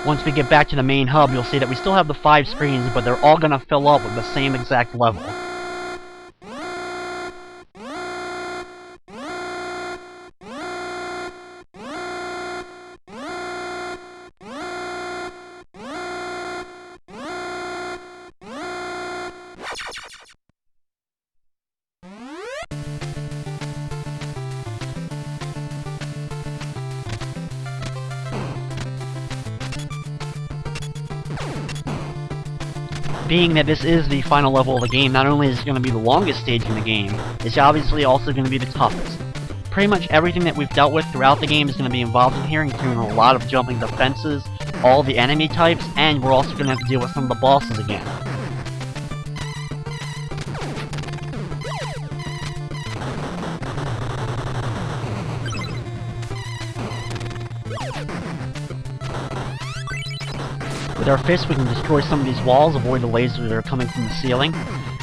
Once we get back to the main hub, you'll see that we still have the 5 screens, but they're all gonna fill up with the same exact level. Being that this is the final level of the game, not only is it going to be the longest stage in the game, it's obviously also going to be the toughest. Pretty much everything that we've dealt with throughout the game is going to be involved in here, including a lot of jumping the fences, all the enemy types, and we're also going to have to deal with some of the bosses again. With our fists, we can destroy some of these walls, avoid the lasers that are coming from the ceiling.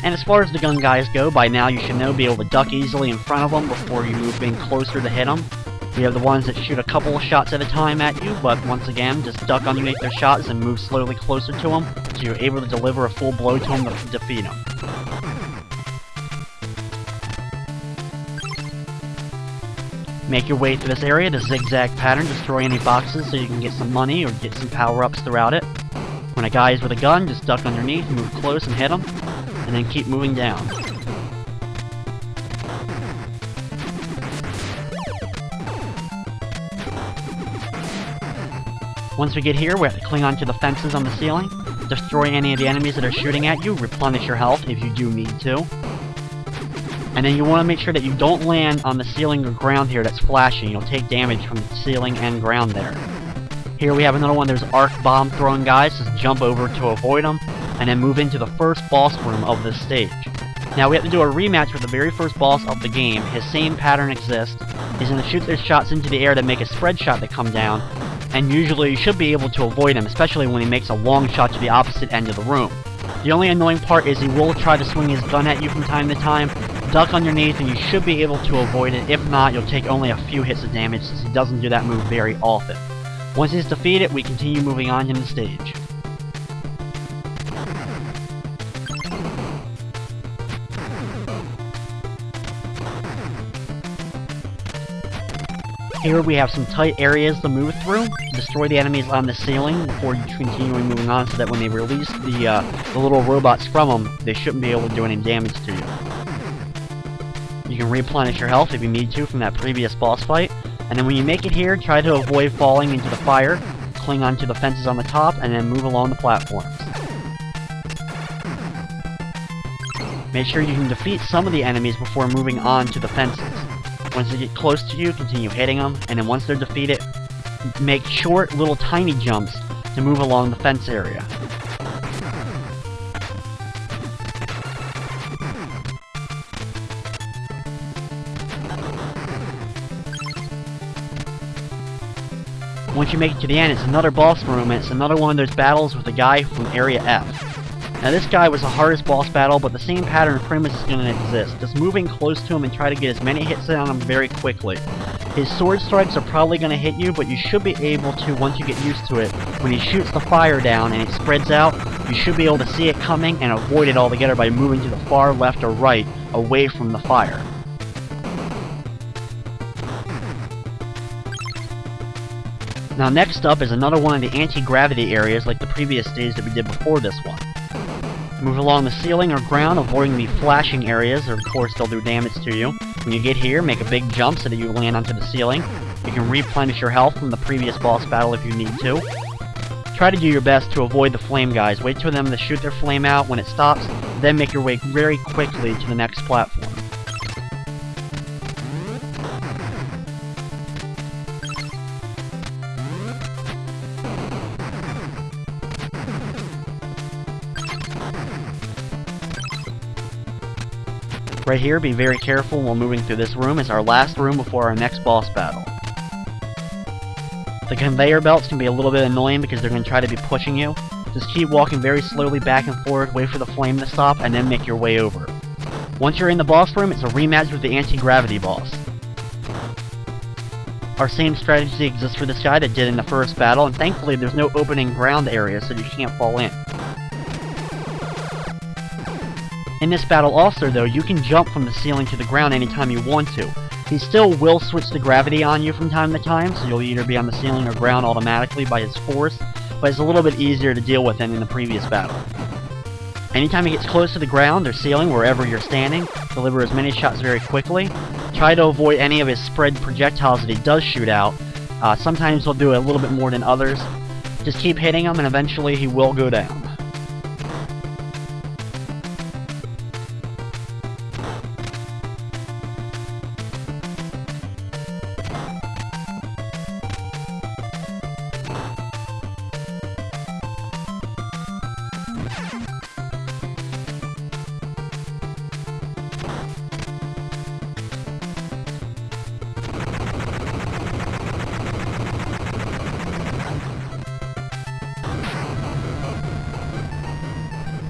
And as far as the gun guys go, by now you should be able to duck easily in front of them before you move in closer to hit them. We have the ones that shoot a couple of shots at a time at you, but once again, just duck underneath their shots and move slowly closer to them, so you're able to deliver a full blow to them to defeat them. Make your way through this area, the zigzag pattern, destroy any boxes so you can get some money or get some power-ups throughout it. When a guy is with a gun, just duck underneath, move close and hit him, and then keep moving down. Once we get here, we have to cling onto the fences on the ceiling, destroy any of the enemies that are shooting at you, replenish your health if you do need to. And then you want to make sure that you don't land on the ceiling or ground here that's flashing. You'll take damage from the ceiling and ground there. Here we have another one. There's arc bomb throwing guys. Just jump over to avoid them, and then move into the first boss room of this stage. Now we have to do a rematch with the very first boss of the game. His same pattern exists. He's going to shoot their shots into the air that make a spread shot that come down, and usually you should be able to avoid him, especially when he makes a long shot to the opposite end of the room. The only annoying part is he will try to swing his gun at you from time to time. Duck underneath and you should be able to avoid it. If not, you'll take only a few hits of damage since he doesn't do that move very often. Once he's defeated, we continue moving on in the stage. Here we have some tight areas to move through. Destroy the enemies on the ceiling before you continue moving on, so that when they release the little robots from them, they shouldn't be able to do any damage to you. You can replenish your health if you need to from that previous boss fight. And then when you make it here, try to avoid falling into the fire, cling onto the fences on the top, and then move along the platforms. Make sure you can defeat some of the enemies before moving on to the fences. Once they get close to you, continue hitting them, and then once they're defeated, make short, little tiny jumps to move along the fence area. Once you make it to the end, it's another boss room, and it's another one of those battles with a guy from Area F. Now this guy was the hardest boss battle, but the same pattern pretty much is going to exist. Just moving close to him and try to get as many hits on him very quickly. His sword strikes are probably going to hit you, but you should be able to, once you get used to it, when he shoots the fire down and it spreads out, you should be able to see it coming and avoid it altogether by moving to the far left or right, away from the fire. Now next up is another one of the anti-gravity areas like the previous stage that we did before this one. Move along the ceiling or ground, avoiding the flashing areas, or of course they'll do damage to you. When you get here, make a big jump so that you land onto the ceiling. You can replenish your health from the previous boss battle if you need to. Try to do your best to avoid the flame guys. Wait for them to shoot their flame out when it stops, then make your way very quickly to the next platform. Right here, be very careful while moving through this room. It's our last room before our next boss battle. The conveyor belts can be a little bit annoying because they're going to try to be pushing you. Just keep walking very slowly back and forth, wait for the flame to stop, and then make your way over. Once you're in the boss room, it's a rematch with the anti-gravity boss. Our same strategy exists for this guy that did in the first battle, and thankfully there's no opening ground area so you can't fall in. In this battle also though, you can jump from the ceiling to the ground anytime you want to. He still will switch the gravity on you from time to time, so you'll either be on the ceiling or ground automatically by his force, but it's a little bit easier to deal with than in the previous battle. Anytime he gets close to the ground or ceiling, wherever you're standing, deliver as many shots very quickly. Try to avoid any of his spread projectiles that he does shoot out. Sometimes he'll do a little bit more than others. Just keep hitting him and eventually he will go down.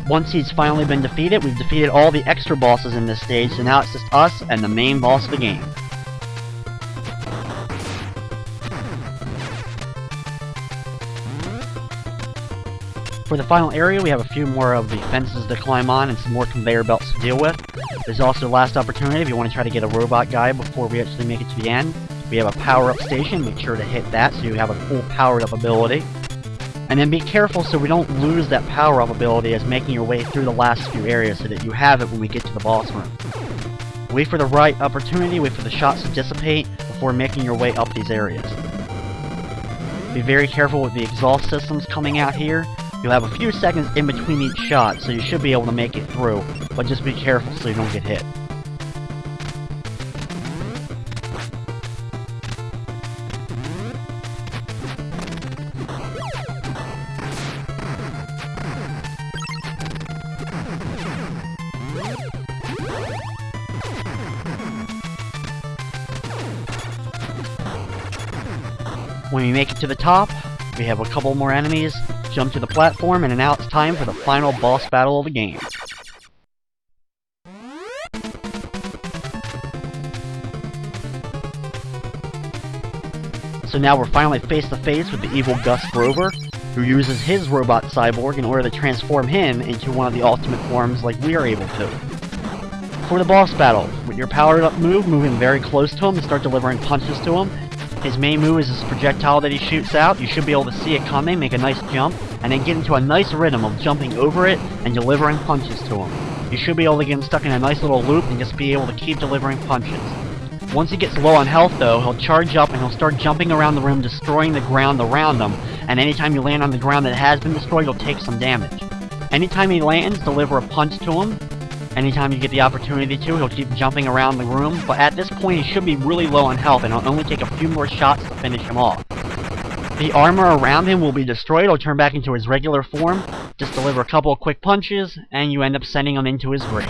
Once he's finally been defeated, we've defeated all the extra bosses in this stage, so now it's just us and the main boss of the game. For the final area, we have a few more of the fences to climb on and some more conveyor belts to deal with. There's also the last opportunity if you want to try to get a robot guy before we actually make it to the end. We have a power-up station, make sure to hit that so you have a full powered-up ability. And then be careful so we don't lose that power-up ability as making your way through the last few areas so that you have it when we get to the boss room. Wait for the right opportunity, wait for the shots to dissipate before making your way up these areas. Be very careful with the exhaust systems coming out here. You'll have a few seconds in between each shot, so you should be able to make it through, but just be careful so you don't get hit. When we make it to the top, we have a couple more enemies, jump to the platform, and now it's time for the final boss battle of the game. So now we're finally face to face with the evil Gus Grover, who uses his robot cyborg in order to transform him into one of the ultimate forms like we are able to. For the boss battle, with your powered up move, moving very close to him and start delivering punches to him. His main move is this projectile that he shoots out. You should be able to see it coming, make a nice jump, and then get into a nice rhythm of jumping over it and delivering punches to him. You should be able to get him stuck in a nice little loop and just be able to keep delivering punches. Once he gets low on health though, he'll charge up and he'll start jumping around the room, destroying the ground around him, and anytime you land on the ground that has been destroyed, you'll take some damage. Anytime he lands, deliver a punch to him. Anytime you get the opportunity to, he'll keep jumping around the room, but at this point he should be really low on health and it'll only take a few more shots to finish him off. The armor around him will be destroyed, he'll turn back into his regular form, just deliver a couple of quick punches, and you end up sending him into his grave.